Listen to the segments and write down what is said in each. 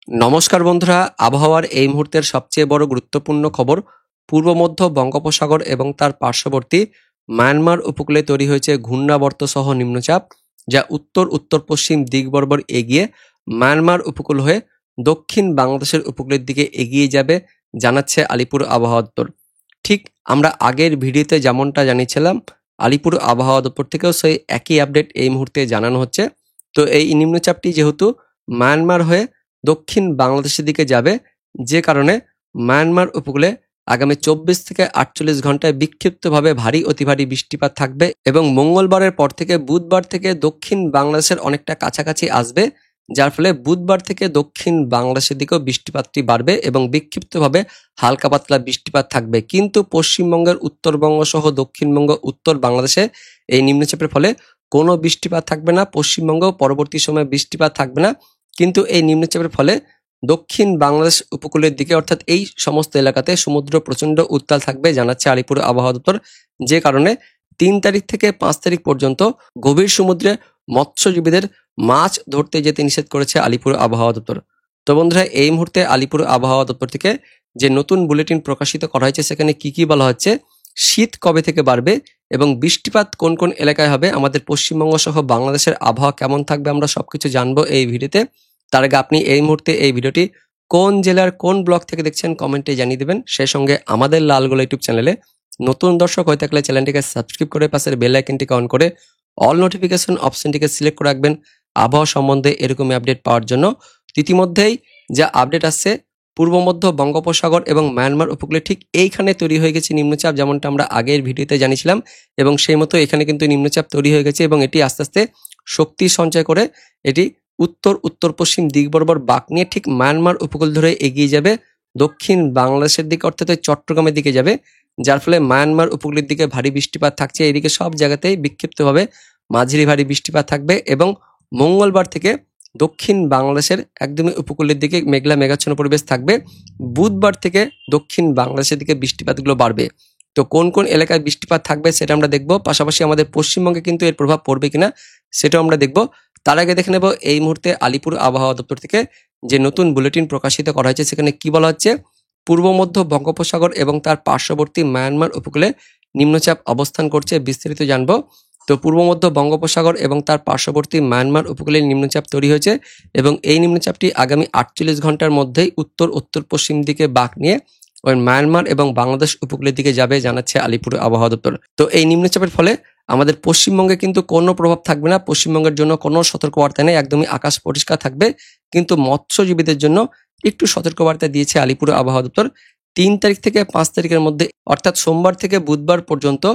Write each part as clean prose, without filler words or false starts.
নমস্কার বন্ধুরা, আবহাওয়ার এই মুহূর্তের সবচেয়ে বড় গুরুত্বপূর্ণ খবর। পূর্ব মধ্য বঙ্গোপসাগর এবং তার পার্শ্ববর্তী মায়ানমার উপকূলে তৈরি হয়েছে ঘূর্ণাবর্ত সহ নিম্নচাপ, যা উত্তর উত্তর পশ্চিম দিক বরাবর এগিয়ে মায়ানমার উপকূল হয়ে দক্ষিণ বাংলাদেশের উপকূলের দিকে এগিয়ে যাবে, জানাচ্ছে আলিপুর আবহাওয়া দপ্তর। ঠিক আমরা আগের ভিডিওতে যেমনটা জানিয়েছিলাম, আলিপুর আবহাওয়া দপ্তর থেকেও সেই একই আপডেট এই মুহূর্তে জানানো হচ্ছে। তো এই নিম্নচাপটি যেহেতু মায়ানমার হয়ে দক্ষিণ বাংলাদেশের দিকে যাবে, যে কারণে মায়ানমার উপকূলে আগামী 24 থেকে 48 ঘন্টায় বিক্ষিপ্তভাবে ভারী অতি ভারী বৃষ্টিপাত থাকবে এবং মঙ্গলবারের পর থেকে বুধবার থেকে দক্ষিণ বাংলাদেশের অনেকটা কাছাকাছি আসবে, যার ফলে বুধবার থেকে দক্ষিণ বাংলাদেশের দিকেও বৃষ্টিপাতটি বাড়বে এবং বিক্ষিপ্তভাবে হালকা পাতলা বৃষ্টিপাত থাকবে। কিন্তু পশ্চিমবঙ্গের উত্তরবঙ্গ সহ দক্ষিণবঙ্গ উত্তর বাংলাদেশে এই নিম্নচাপের ফলে কোনো বৃষ্টিপাত থাকবে না। পশ্চিমবঙ্গেও পরবর্তী সময়ে বৃষ্টিপাত থাকবে না, কিন্তু এই নিম্নচাপের ফলে দক্ষিণ বাংলাদেশ উপকূলের দিকে অর্থাৎ এই সমস্ত এলাকাতে সমুদ্র প্রচন্ড উত্তাল থাকবে, জানাচ্ছে আলিপুর আবহাওয়া দপ্তর। যে কারণে 3 তারিখ থেকে 5 তারিখ পর্যন্ত গভীর সমুদ্রে মৎস্যজীবীদের মাছ ধরতে যেতে নিষেধ করেছে আলিপুর আবহাওয়া দপ্তর। তো বন্ধুরা, এই মুহূর্তে আলিপুর আবহাওয়া দপ্তর থেকে যে নতুন বুলেটিন প্রকাশিত করা হয়েছে, সেখানে কি বলা হচ্ছে, শীত কবে থেকে বাড়বে এবং বৃষ্টিপাত কোন কোন এলাকায় হবে, আমাদের পশ্চিমবঙ্গ সহ বাংলাদেশের আবহাওয়া কেমন থাকবে, আমরা সবকিছু জানবো এই ভিডিওতে। তার আগে আপনি এই মুহূর্তে এই ভিডিওটি কোন জেলার কোন ব্লক থেকে দেখছেন কমেন্টে জানিয়ে দেবেন। সেই সঙ্গে আমাদের লালগোলা ইউটিউব চ্যানেলে নতুন দর্শক হয়ে থাকলে চ্যানেলটিকে সাবস্ক্রাইব করে পাশের বেল আইকনটিকে অন করে অল নোটিফিকেশন অপশনটিকে সিলেক্ট করে রাখবেন আবহাওয়া সম্বন্ধে এরকমই আপডেট পাওয়ার জন্য। ইতিমধ্যেই যা আপডেট আসছে, পূর্ব মধ্য বঙ্গোপসাগর এবং মায়ানমার উপকূলে ঠিক এইখানে তৈরি হয়ে গেছে নিম্নচাপ, যেমনটা আমরা আগের ভিডিওতে জানিয়েছিলাম, এবং সেই মতো এখানে কিন্তু নিম্নচাপ তৈরি হয়ে গেছে এবং এটি আস্তে আস্তে শক্তি সঞ্চয় করে এটি উত্তর উত্তর পশ্চিম দিক বরাবর বাঁক নিয়ে ঠিক মায়ানমার উপকূল ধরে এগিয়ে যাবে দক্ষিণ বাংলাদেশের দিকে, অর্থাৎ চট্টগ্রামের দিকে যাবে, যার ফলে মায়ানমার উপকূলের দিকে ভারী বৃষ্টিপাত থাকছে। এদিকে সব জায়গাতেই বিক্ষিপ্তভাবে মাঝারি ভারী বৃষ্টিপাত থাকবে এবং মঙ্গলবার থেকে দক্ষিণ বাংলাদেশের একদমই উপকূলের দিকে মেঘলা মেঘাচ্ছন্ন পরিবেশ থাকবে। বুধবার থেকে দক্ষিণ বাংলাদেশের দিকে বৃষ্টিপাতগুলো বাড়বে। তো কোন কোন এলাকায় বৃষ্টিপাত থাকবে সেটা আমরা দেখব, পাশাপাশি আমাদের পশ্চিমবঙ্গে কিন্তু এর প্রভাব পড়বে কিনা সেটাও আমরা দেখব। তার আগে দেখে নেব এই মুহূর্তে আলিপুর আবহাওয়া দপ্তর থেকে যে নতুন বুলেটিন প্রকাশিত করা হয়েছে, সেখানে কি বলা হচ্ছে, পূর্ব মধ্য বঙ্গোপসাগর এবং তার পার্শ্ববর্তী মায়ানমার উপকূলে নিম্নচাপ অবস্থান করছে, বিস্তারিত জানবো। তো পূর্ব মধ্য বঙ্গোপসাগর এবং তার পার্শ্ববর্তী মায়ানমার উপকূলে নিম্নচাপ তৈরি হয়েছে এবং এই নিম্নচাপটি আগামী 48 ঘন্টার মধ্যেই উত্তর উত্তর পশ্চিম দিকে বাঁক নিয়ে ওই মায়ানমার এবং বাংলাদেশ উপকূলের দিকে যাবে, জানাচ্ছে আলিপুর আবহাওয়া দপ্তর। তো এই নিম্নচাপের ফলে আমাদের পশ্চিমবঙ্গে কিন্তু কোনো প্রভাব থাকবে না, পশ্চিমবঙ্গের জন্য কোনো সতর্কবার্তা নেই, একদমই আকাশ পরিষ্কার থাকবে। কিন্তু মৎস্যজীবীদের জন্য একটু সতর্কবার্তা দিয়েছে আলিপুর আবহাওয়া দপ্তর। 3 তারিখ থেকে 5 তারিখের মধ্যে, অর্থাৎ সোমবার থেকে বুধবার পর্যন্ত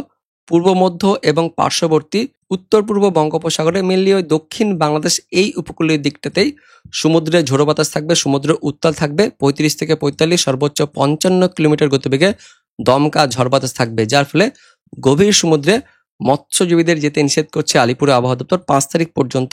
পূর্ব মধ্য এবং পার্শ্ববর্তী উত্তর পূর্ব বঙ্গোপসাগরে মেনলি ওই দক্ষিণ বাংলাদেশ এই উপকূলের দিকটাতেই সমুদ্রে ঝোড়ো বাতাস থাকবে, সমুদ্র উত্তাল থাকবে, 35 থেকে 45 সর্বোচ্চ 55 কিলোমিটার গতিবেগে দমকা ঝড় বাতাস থাকবে, যার ফলে গভীর সমুদ্রে মৎস্যজীবীদের যেতে নিষেধ করছে আলিপুর আবহাওয়া দপ্তর। 5 তারিখ পর্যন্ত,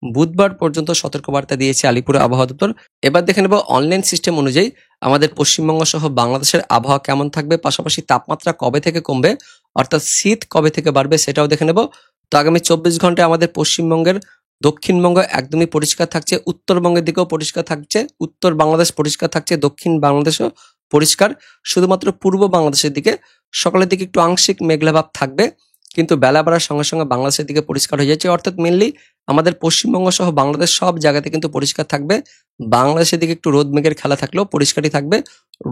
বুধবার পর্যন্ত সতর্কবার্তা দিয়েছে আলিপুর আবহাওয়া দপ্তর। এবার দেখে নেব অনলাইন সিস্টেম অনুযায়ী আমাদের পশ্চিমবঙ্গ সহ বাংলাদেশের আবহাওয়া কেমন থাকবে, পাশাপাশি তাপমাত্রা কবে থেকে কমবে, অর্থাৎ শীত কবে থেকে বাড়বে সেটাও দেখে নেব। তো আগামী 24 ঘন্টায় আমাদের পশ্চিমবঙ্গের দক্ষিণবঙ্গ একদমই পরিষ্কার থাকছে, উত্তরবঙ্গের দিকেও পরিষ্কার থাকছে, উত্তর বাংলাদেশ পরিষ্কার থাকছে, দক্ষিণ বাংলাদেশও পরিষ্কার। শুধুমাত্র পূর্ব বাংলাদেশের দিকে সকালের দিকে একটু আংশিক মেঘলাভাব থাকবে, কিন্তু বেলা বাড়ার সঙ্গে সঙ্গে বাংলাদেশের দিকে পরিষ্কার হয়ে যাচ্ছে। অর্থাৎ মেনলি আমাদের পশ্চিমবঙ্গ সহ বাংলাদেশ সব জায়গাতে কিন্তু পরিষ্কার থাকবে। বাংলাদেশের দিকে একটু রোদ মেঘের খেলা থাকলেও পরিষ্কারই থাকবে,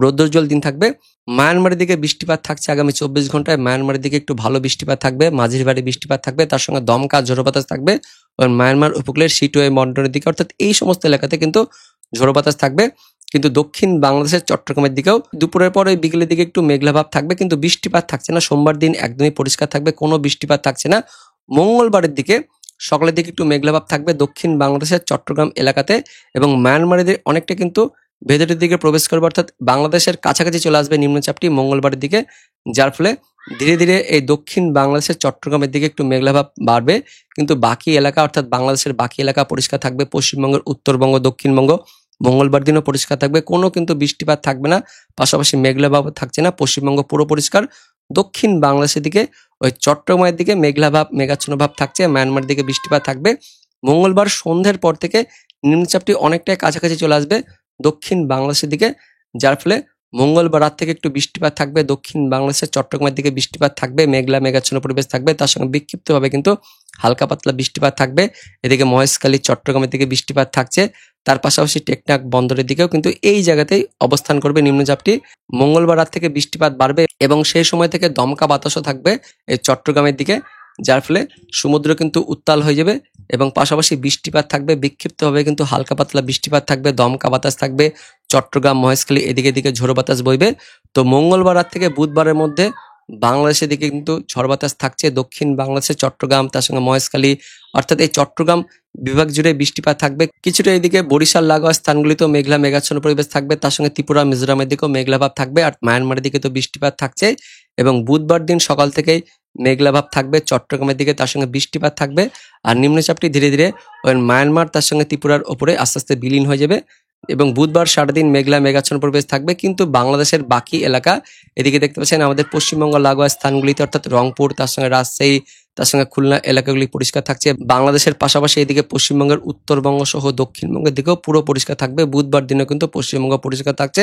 রৌদ্রোজ্জ্বল দিন থাকবে। মায়ানমারের দিকে বৃষ্টিপাত থাকছে আগামী 24 ঘন্টায়, মায়ানমারের দিকে একটু ভালো বৃষ্টিপাত থাকবে, মাঝারি ভারী বৃষ্টিপাত থাকবে, তার সঙ্গে দমকা ঝোড়ো বাতাস থাকবে। আর মায়ানমার উপকূলের সিটওয়ে মন্ডলের দিকে, অর্থাৎ এই সমস্ত এলাকাতে কিন্তু ঝোড়ো বাতাস থাকবে। কিন্তু দক্ষিণ বাংলাদেশের চট্টগ্রামের দিকেও দুপুরের পরে বিকেলের দিকে একটু মেঘলাভাব থাকবে, কিন্তু বৃষ্টিপাত থাকছে না। সোমবার দিন একদমই পরিষ্কার থাকবে, কোনো বৃষ্টিপাত থাকছে না। মঙ্গলবারের দিকে সকালের দিকে একটু মেঘলাভাব থাকবে দক্ষিণ বাংলাদেশের চট্টগ্রাম এলাকাতে, এবং মায়ানমারের অনেকটা কিন্তু ভেতরের দিকে প্রবেশ করবে, অর্থাৎ বাংলাদেশের কাছাকাছি চলে আসবে নিম্নচাপটি মঙ্গলবারের দিকে, যার ফলে ধীরে ধীরে এই দক্ষিণ বাংলাদেশের চট্টগ্রামের দিকে একটু মেঘলাভাব বাড়বে, কিন্তু বাকি এলাকা অর্থাৎ বাংলাদেশের বাকি এলাকা পরিষ্কার থাকবে। পশ্চিমবঙ্গের উত্তরবঙ্গ, দক্ষিণবঙ্গ মঙ্গলবার দিনও পরিষ্কার থাকবে, কোনো কিন্তু বৃষ্টিপাত থাকবে না, পাশাপাশি মেঘলাভাব থাকছে না। পশ্চিমবঙ্গ পুরো পরিষ্কার, দক্ষিণ বাংলাদেশের দিকে ওই চট্টগ্রামের দিকে মেঘলাভাব মেঘাচ্ছন্ন ভাব থাকছে, মায়ানমার দিকে বৃষ্টিপাত থাকবে। মঙ্গলবার সন্ধ্যের পর থেকে নিম্নচাপটি অনেকটাই কাছাকাছি চলে আসবে দক্ষিণ বাংলাদেশের দিকে, যার ফলে মঙ্গলবার রাত থেকে একটু বৃষ্টিপাত থাকবে। দক্ষিণ বাংলাদেশের চট্টগ্রামের দিকে বৃষ্টিপাত থাকবে, মেঘলা মেঘাচ্ছন্ন পরিবেশ থাকবে, তার সঙ্গে বিক্ষিপ্তভাবে কিন্তু হালকা পাতলা বৃষ্টিপাত থাকবে। এদিকে মহেশখালী চট্টগ্রামের দিকে বৃষ্টিপাত থাকছে। তার পাশাপাশি টেকনাফ বন্দরের দিকেও কিন্তু এই জায়গাতেই অবস্থান করবে নিম্নচাপটি। মঙ্গলবার রাত থেকে বৃষ্টিপাত বাড়বে এবং সেই সময় থেকে দমকা বাতাসও থাকবে এই চট্টগ্রামের দিকে, যার ফলে সমুদ্র কিন্তু উত্তাল হয়ে যাবে এবং পাশাপাশি বৃষ্টিপাত থাকবে। বিক্ষিপ্তভাবে কিন্তু হালকা পাতলা বৃষ্টিপাত থাকবে, দমকা বাতাস থাকবে। চট্টগ্রাম মহেশখালী এদিকে দিকে ঝোড়ো বাতাস বইবে। তো মঙ্গলবার রাত থেকে বুধবারের মধ্যে বাংলাদেশের দিকে কিন্তু ঝড় বাতাস থাকছে। দক্ষিণ বাংলাদেশের চট্টগ্রাম, তার সঙ্গে মহেশখালী, অর্থাৎ এই চট্টগ্রাম বিভাগ জুড়ে বৃষ্টিপাত থাকবে। কিছুটা এদিকে বরিশাল লাগোয়া স্থানগুলিতেও মেঘলা মেঘাচ্ছন্ন পরিবেশ থাকবে। তার সঙ্গে ত্রিপুরা মিজোরামের দিকেও মেঘলাভাব থাকবে। আর মায়ানমারের দিকে তো বৃষ্টিপাত থাকছে এবং বুধবার দিন সকাল থেকেই মেঘলাভাব থাকবে চট্টগ্রামের দিকে, তার সঙ্গে বৃষ্টিপাত থাকবে। আর নিম্নচাপটি ধীরে ধীরে ওই মায়ানমার তার সঙ্গে ত্রিপুরার ওপরে আস্তে আস্তে বিলীন হয়ে যাবে এবং বুধবার সারাদিন মেঘলা মেঘাচ্ছন্ন পরিবেশ থাকবে। কিন্তু বাংলাদেশের বাকি এলাকা, এদিকে দেখতে পাচ্ছেন আমাদের পশ্চিমবঙ্গ লাগোয়া স্থানগুলিতে, অর্থাৎ রংপুর, তার সঙ্গে রাজশাহী, তার সঙ্গে খুলনা এলাকাগুলি পরিষ্কার থাকছে। বাংলাদেশের পাশাপাশি এদিকে পশ্চিমবঙ্গের উত্তরবঙ্গ সহ দক্ষিণবঙ্গের দিকেও পুরো পরিষ্কার থাকবে। বুধবার দিনেও কিন্তু পশ্চিমবঙ্গ পরিষ্কার থাকছে।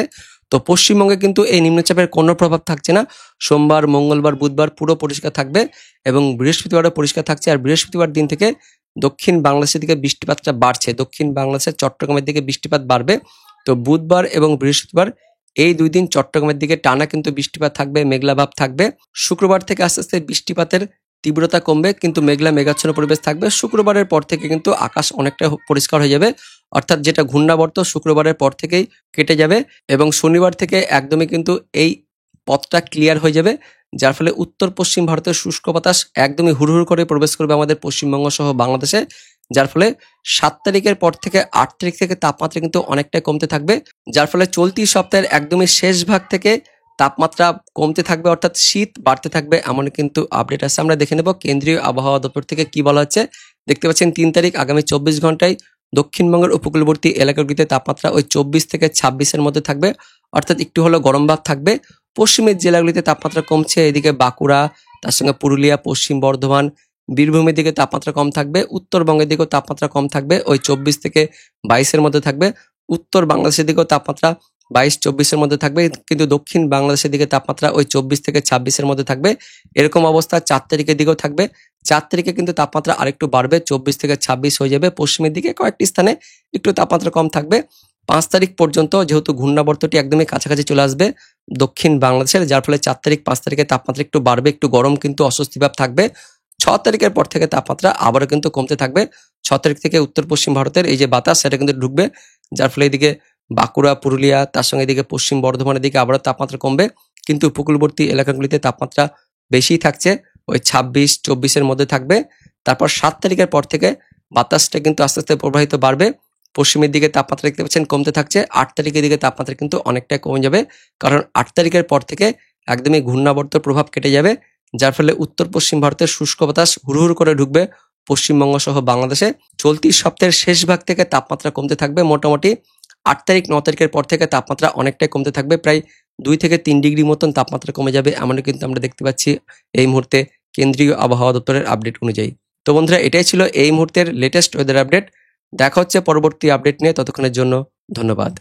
তো পশ্চিমবঙ্গে কিন্তু এই নিম্নচাপের কোনো প্রভাব থাকছে না। সোমবার, মঙ্গলবার, বুধবার পুরো পরিষ্কার থাকবে এবং বৃহস্পতিবারও পরিষ্কার থাকছে। আর বৃহস্পতিবার দিন থেকে দক্ষিণ বাংলাদেশের দিকে বৃষ্টিপাতটা বাড়ছে, দক্ষিণ বাংলাদেশের চট্টগ্রামের দিকে বৃষ্টিপাত বাড়বে। তো বুধবার এবং বৃহস্পতিবার এই 2 দিন চট্টগ্রামের দিকে টানা কিন্তু বৃষ্টিপাত থাকবে, মেঘলাভাব থাকবে। শুক্রবার থেকে আস্তে আস্তে বৃষ্টিপাতের তীব্রতা কমবে কিন্তু মেঘলা মেঘাচ্ছন্ন পরিবেশ থাকবে। শুক্রবারের পর থেকে কিন্তু আকাশ অনেকটা পরিষ্কার হয়ে যাবে, অর্থাৎ যেটা ঘূর্ণাবর্ত শুক্রবারের পর থেকেই কেটে যাবে এবং শনিবার থেকে একদমই কিন্তু এই পথটা ক্লিয়ার হয়ে যাবে, যার ফলে উত্তর পশ্চিম ভারতের শুষ্ক বাতাস একদমই হুড়হুড় করে প্রবেশ করবে আমাদের পশ্চিমবঙ্গ সহ বাংলাদেশে। যার ফলে 7 তারিখের পর থেকে 8 তারিখ থেকে তাপমাত্রা কিন্তু অনেকটাই কমতে থাকবে, যার ফলে চলতি সপ্তাহের একদমই শেষ ভাগ থেকে তাপমাত্রা কমতে থাকবে, অর্থাৎ শীত বাড়তে থাকবে, এমন কিন্তু আপডেট আছে। আমরা দেখে নেব কেন্দ্রীয় আবহাওয়া দপ্তর থেকে কি বলা হচ্ছে। দেখতে পাচ্ছেন 3 তারিখ আগামী 24 ঘন্টায় দক্ষিণবঙ্গের উপকূলবর্তী এলাকাগুলিতে তাপমাত্রা ওই 24 থেকে 26-এর মধ্যে থাকবে, অর্থাৎ একটু হলেও গরম ভাব থাকবে। পশ্চিমের জেলাগুলিতে তাপমাত্রা কমছে, এদিকে বাঁকুড়া, তার সঙ্গে পুরুলিয়া, পশ্চিম বর্ধমান, বীরভূমের দিকে তাপমাত্রা কম থাকবে। উত্তরবঙ্গের দিকেও তাপমাত্রা কম থাকবে, ওই 24 থেকে 22-এর মধ্যে থাকবে। উত্তর বাংলাদেশের দিকেও তাপমাত্রা 22-24-এর মধ্যে থাকবে, কিন্তু দক্ষিণ বাংলাদেশের দিকে তাপমাত্রা ওই 24 থেকে 26-এর মধ্যে থাকবে। এরকম অবস্থা 4 তারিখের দিকেও থাকবে। 4 তারিখে কিন্তু তাপমাত্রা আরেকটু বাড়বে, 24 থেকে 26 হয়ে যাবে। পশ্চিমের দিকে কয়েকটি স্থানে একটু তাপমাত্রা কম থাকবে। 5 তারিখ পর্যন্ত যেহেতু ঘূর্ণাবর্তটি একদমই কাছাকাছি চলে আসবে দক্ষিণ বাংলাদেশের, যার ফলে 4 তারিখ 5 তারিখে তাপমাত্রা একটু বাড়বে, একটু গরম কিন্তু অস্বস্তি ভাব থাকবে। 6 তারিখের পর থেকে তাপমাত্রা আবারও কিন্তু কমতে থাকবে। 6 তারিখ থেকে উত্তর পশ্চিম ভারতের এই যে বাতাস সেটা কিন্তু ঢুকবে, যার ফলে এদিকে বাঁকুড়া, পুরুলিয়া, তার সঙ্গে এদিকে পশ্চিম বর্ধমানের দিকে আবারও তাপমাত্রা কমবে, কিন্তু উপকূলবর্তী এলাকাগুলিতে তাপমাত্রা বেশি থাকছে, ওই 26-24-এর মধ্যে থাকবে। তারপর 7 তারিখের পর থেকে বাতাসটা কিন্তু আস্তে আস্তে প্রবাহিত বাড়বে। পশ্চিমের দিকে তাপমাত্রা দেখতে পাচ্ছেন কমতে থাকছে। 8 তারিখের দিকে তাপমাত্রা কিন্তু অনেকটাই কমে যাবে, কারণ 8 তারিখের পর থেকে একদমই ঘূর্ণাবর্ত প্রভাব কেটে যাবে, যার ফলে উত্তর পশ্চিম ভারতের শুষ্ক বাতাস হুড়হুড় করে ঢুকবে পশ্চিমবঙ্গ সহ বাংলাদেশে। চলতি সপ্তাহের শেষ ভাগ থেকে তাপমাত্রা কমতে থাকবে। মোটামুটি 8 তারিখ 9 তারিখের পর থেকে তাপমাত্রা অনেকটাই কমতে থাকবে, প্রায় 2 থেকে 3 ডিগ্রি মতন তাপমাত্রা কমে যাবে, এমনও কিন্তু আমরা দেখতে পাচ্ছি এই মুহূর্তে কেন্দ্রীয় আবহাওয়া দপ্তরের আপডেট অনুযায়ী। তো বন্ধুরা, এটাই ছিল এই মুহূর্তের লেটেস্ট ওয়েদার আপডেট। দেখা হচ্ছে পরবর্তী আপডেট নিয়ে, ততক্ষণের জন্য ধন্যবাদ।